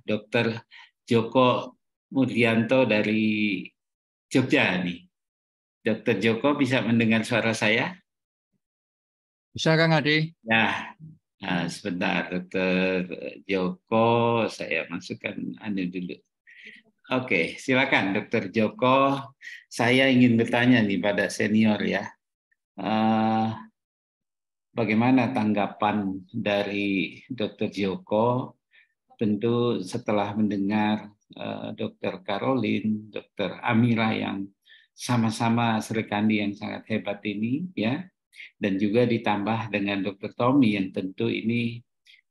Dr. Joko Murdianto dari Jogja nih. Dr. Joko bisa mendengar suara saya? Bisa Kang Adi? Ya, nah, sebentar Dr. Joko, saya masukkan dulu. Oke, silakan Dr. Joko. Saya ingin bertanya nih pada senior ya. Bagaimana tanggapan dari Dr. Joko? Tentu setelah mendengar Dr. Caroline, Dr. Amira yang sama-sama Serikandi yang sangat hebat ini, ya, dan juga ditambah dengan Dr. Tommy yang tentu ini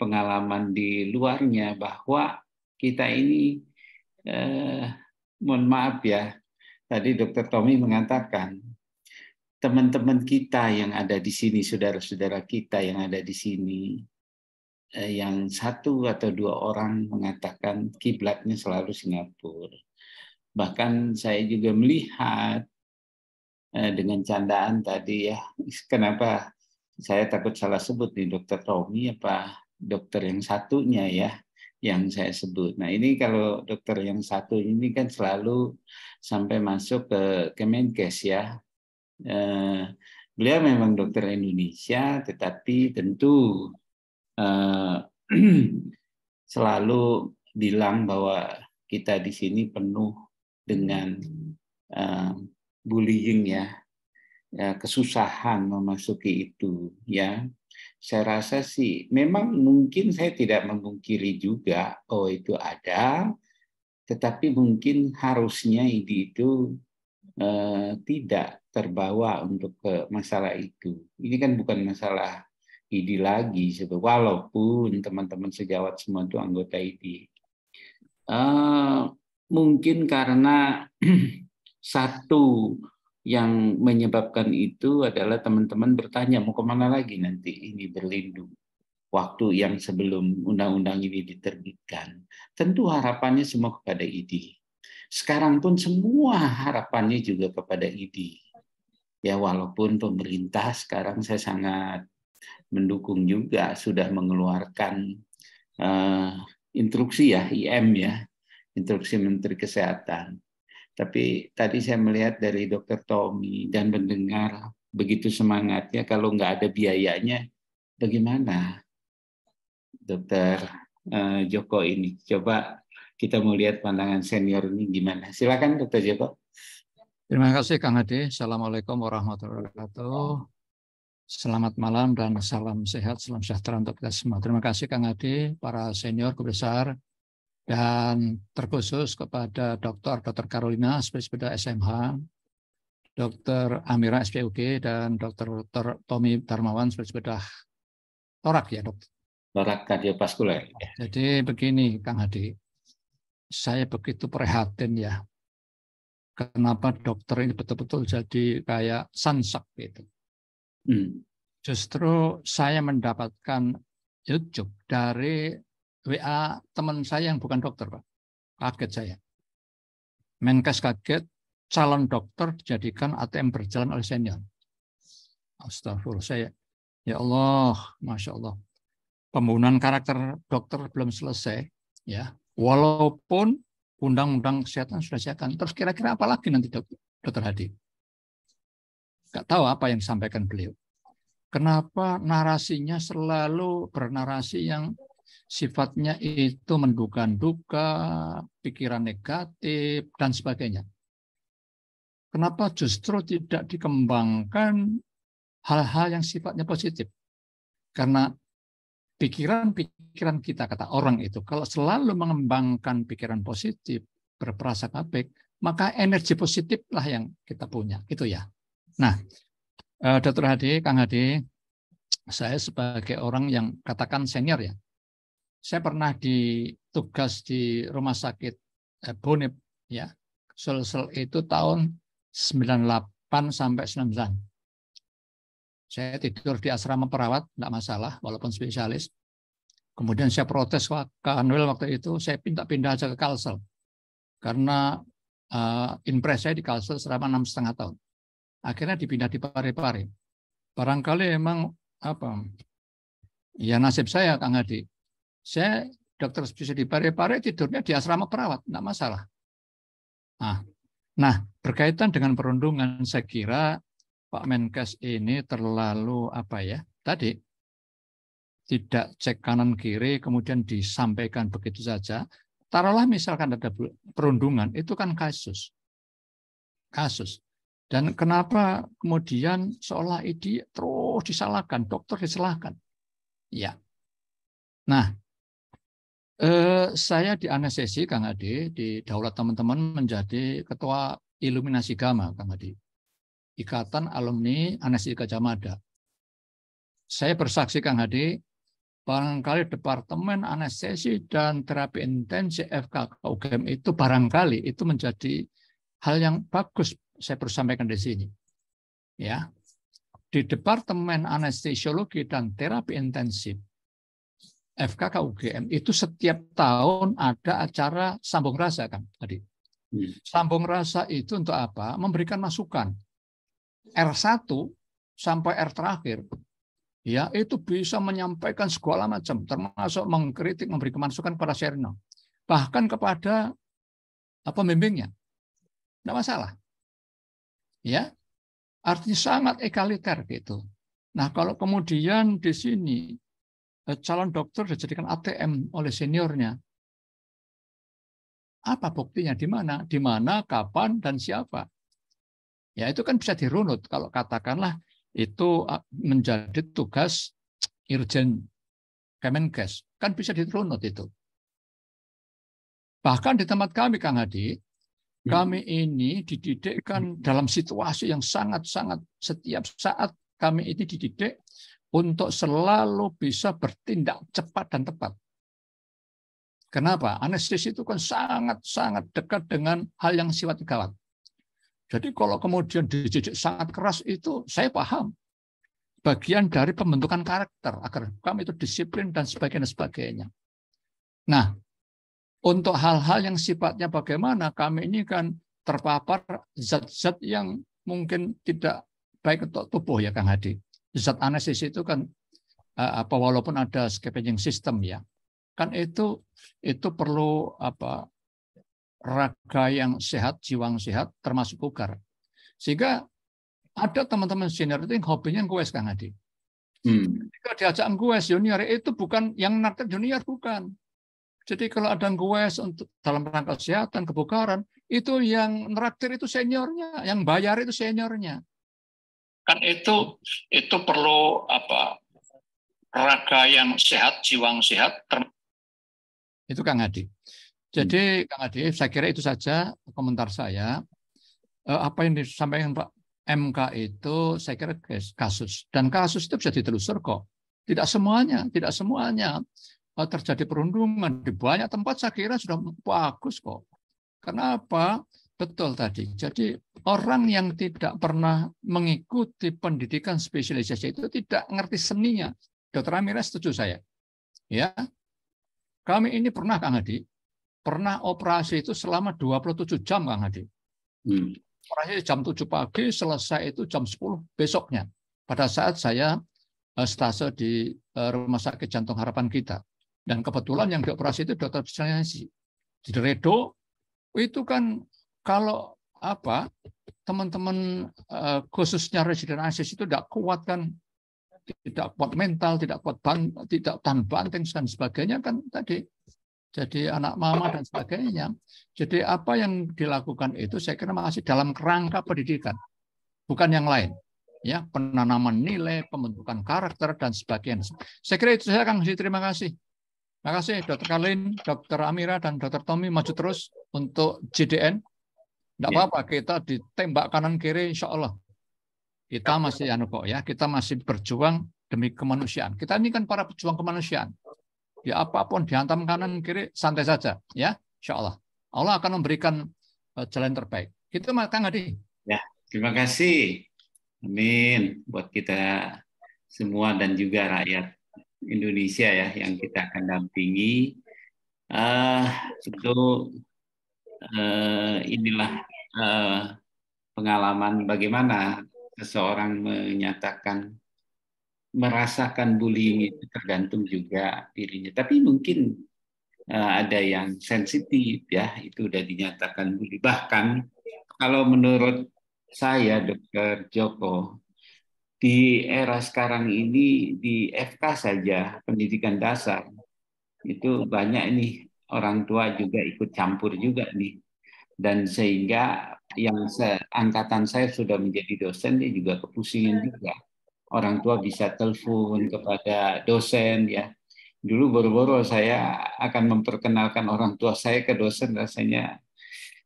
pengalaman di luarnya bahwa kita ini, mohon maaf ya, tadi Dr. Tommy mengatakan teman-teman kita yang ada di sini, saudara-saudara kita yang ada di sini, yang satu atau dua orang mengatakan kiblatnya selalu Singapura. Bahkan saya juga melihat dengan candaan tadi ya, kenapa saya takut salah sebut nih Dokter Tommy apa dokter yang satunya ya yang saya sebut. Nah ini kalau dokter yang satu ini kan selalu sampai masuk ke Kemenkes ya. Beliau memang dokter Indonesia, tetapi tentu selalu bilang bahwa kita di sini penuh dengan bullying ya, kesusahan memasuki itu ya. Saya rasa sih memang mungkin saya tidak memungkiri juga oh itu ada, tetapi mungkin harusnya itu tidak terbawa untuk ke masalah itu. Ini kan bukan masalah ID lagi, walaupun teman-teman sejawat semua itu anggota ID. Mungkin karena satu yang menyebabkan itu adalah teman-teman bertanya mau kemana lagi nanti ini berlindung. Waktu yang sebelum undang-undang ini diterbitkan. Tentu harapannya semua kepada ID. Sekarang pun semua harapannya juga kepada ID. Ya walaupun pemerintah sekarang saya sangat mendukung juga sudah mengeluarkan instruksi ya IM ya, instruksi Menteri Kesehatan. Tapi tadi saya melihat dari Dr. Tommy dan mendengar begitu semangatnya kalau nggak ada biayanya bagaimana Dr. Joko ini. Coba kita mau lihat pandangan senior ini gimana. Silakan Dr. Joko. Terima kasih Kang Adi. Assalamualaikum warahmatullahi wabarakatuh. Selamat malam dan salam sehat, salam sejahtera untuk kita semua. Terima kasih Kang Adi, para senior, guru besar, dan terkhusus kepada Dr. Carolina, spesialista SMH, Dr. Amira, SPUG, dan Dr. Tommy Darmawan, spesialista torak ya dok. Torak kardiovaskuler. Jadi begini Kang Adi, saya begitu prihatin ya. Kenapa dokter ini betul-betul jadi kayak sansak gitu. Justru saya mendapatkan YouTube dari WA teman saya yang bukan dokter, Pak. Kaget saya. Menkes kaget, calon dokter dijadikan ATM berjalan oleh senior. Astagfirullah, saya, ya Allah, Masya Allah. Pembunuhan karakter dokter belum selesai, ya. Walaupun undang-undang kesehatan sudah disahkan. Terus kira-kira apa lagi nanti dokter Hadi? Nggak tahu apa yang disampaikan beliau. Kenapa narasinya selalu bernarasi yang sifatnya itu menduga-duga, pikiran negatif, dan sebagainya. Kenapa justru tidak dikembangkan hal-hal yang sifatnya positif? Karena pikiran-pikiran kita, kata orang itu, kalau selalu mengembangkan pikiran positif, berprasangka baik, maka energi positiflah yang kita punya. Itu ya. Nah, Dr. Hadi, Kang Hadi, saya sebagai orang yang katakan senior ya, saya pernah ditugas di rumah sakit Bonep ya, Sulsel itu tahun 98 sampai 99. Saya tidur di asrama perawat, tidak masalah, walaupun spesialis. Kemudian saya protes ke Kanwil waktu itu, saya pindah aja ke Kalsel. Karena impres saya di Kalsel selama 6,5 tahun. Akhirnya dipindah di Parepare. Barangkali emang apa? Ya nasib saya, Kang Hadi. Saya dokter spesialis di Parepare tidurnya di asrama perawat, enggak masalah. Nah, berkaitan dengan perundungan, saya kira Pak Menkes ini terlalu tadi tidak cek kanan kiri kemudian disampaikan begitu saja. Taruhlah misalkan ada perundungan, itu kan kasus. Dan kenapa kemudian seolah ini terus disalahkan, dokter disalahkan? Ya. Nah, saya di anestesi, Kang Ade, di Daulat teman-teman menjadi ketua Iluminasi Gama, Kang Ade. Ikatan Alumni Anestesi Gajah Mada. Saya bersaksi, Kang Ade, barangkali Departemen Anestesi dan Terapi Intensif FK UGM itu barangkali itu menjadi hal yang bagus saya perlu sampaikan di sini. Ya. Di Departemen Anestesiologi dan Terapi Intensif FKK UGM itu setiap tahun ada acara sambung rasa, kan tadi. Sambung rasa itu untuk apa? Memberikan masukan. R1 sampai R terakhir. Ya, itu bisa menyampaikan segala macam, termasuk mengkritik, memberi masukan kepada Serno. Bahkan kepada pembimbingnya. Tidak masalah. Ya. Artinya sangat egaliter gitu. Nah, kalau kemudian di sini calon dokter dijadikan ATM oleh seniornya. Apa buktinya? Di mana? Di mana, kapan, dan siapa? Ya, itu kan bisa dirunut. Kalau katakanlah itu menjadi tugas Irjen Kemenkes. Kan bisa dirunut itu. Bahkan di tempat kami, Kang Hadi, kami ini dididikkan dalam situasi yang sangat-sangat setiap saat kami ini dididik untuk selalu bisa bertindak cepat dan tepat. Kenapa? Anestesi itu kan sangat-sangat dekat dengan hal yang sifatnya gawat. Jadi kalau kemudian dididik sangat keras itu, saya paham. Bagian dari pembentukan karakter, agar kami itu disiplin dan sebagainya. Nah, untuk hal-hal yang sifatnya bagaimana, kami ini kan terpapar zat-zat yang mungkin tidak baik untuk tubuh, ya Kang Hadi. Zat anestesi itu kan walaupun ada scavenging system ya, kan itu perlu raga yang sehat, jiwa yang sehat, termasuk bugar. Sehingga ada teman-teman senior itu yang hobinya goes, Kang Hadi. Jika diajak goes junior itu bukan yang naktir junior, bukan. Jadi kalau ada goes untuk dalam rangka kesehatan, kebugaran, itu yang neraktir itu seniornya, yang bayar itu seniornya. Kan itu perlu raga yang sehat, jiwa yang sehat. Itu Kang Hadi. Jadi Kang Hadi, saya kira itu saja komentar saya. Apa yang disampaikan Pak MK itu saya kira kasus. Dan kasus itu bisa ditelusur kok. Tidak semuanya terjadi perundungan. Di banyak tempat saya kira sudah bagus kok. Kenapa? Betul tadi. Jadi orang yang tidak pernah mengikuti pendidikan spesialisasi itu tidak ngerti seninya. Dr. Amira setuju saya. Ya. Kami ini pernah, Kang Hadi, pernah operasi itu selama 27 jam, Kang Hadi. Operasi jam 7 pagi, selesai itu jam 10 besoknya. Pada saat saya stase di Rumah Sakit Jantung Harapan kita. Dan kebetulan yang dioperasi itu dokter spesialis. Di Redo, itu kan kalau teman-teman khususnya residen anestesi itu tidak kuat kan, tidak kuat mental, tidak tahan banting dan sebagainya kan tadi. Jadi anak mama dan sebagainya. Jadi apa yang dilakukan itu saya kira masih dalam kerangka pendidikan, bukan yang lain. Ya, penanaman nilai, pembentukan karakter dan sebagainya. Saya kira itu saya Kang Hadi, terima kasih. Terima kasih Dr. Karlin, Dr. Amira, dan Dr. Tommy maju terus untuk JDN. Tidak apa-apa, kita ditembak kanan kiri, insya Allah. Kita masih kita masih berjuang demi kemanusiaan. Kita ini kan para pejuang kemanusiaan. Ya apapun dihantam kanan kiri, santai saja, ya, insya Allah. Allah akan memberikan jalan terbaik. Itu Kang Hadi. Ya, terima kasih. Amin buat kita semua dan juga rakyat Indonesia ya yang kita akan dampingi. Tentu inilah pengalaman bagaimana seseorang merasakan bullying itu tergantung juga dirinya. Tapi mungkin ada yang sensitif ya, itu udah dinyatakan bully. Bahkan kalau menurut saya Dokter Joko, di era sekarang ini di FK saja pendidikan dasar itu banyak nih orang tua juga ikut campur juga nih, dan sehingga yang seangkatan saya sudah menjadi dosen dia juga kepusingan juga. Orang tua bisa telepon kepada dosen ya. Dulu boro-boro saya akan memperkenalkan orang tua saya ke dosen, rasanya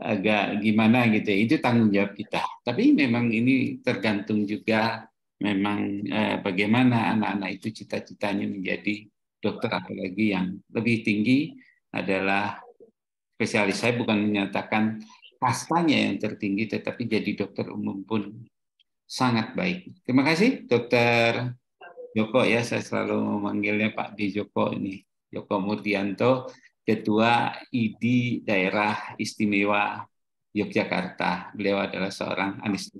agak gimana gitu ya. Itu tanggung jawab kita. Tapi memang ini tergantung juga memang bagaimana anak-anak itu cita-citanya menjadi dokter, apalagi yang lebih tinggi adalah spesialis. Saya bukan menyatakan kastanya yang tertinggi, tetapi jadi dokter umum pun sangat baik. Terima kasih Dokter Joko ya, saya selalu memanggilnya Pak D. Joko ini. Joko Murdianto, Ketua ID Daerah Istimewa Yogyakarta. Beliau adalah seorang anestesi.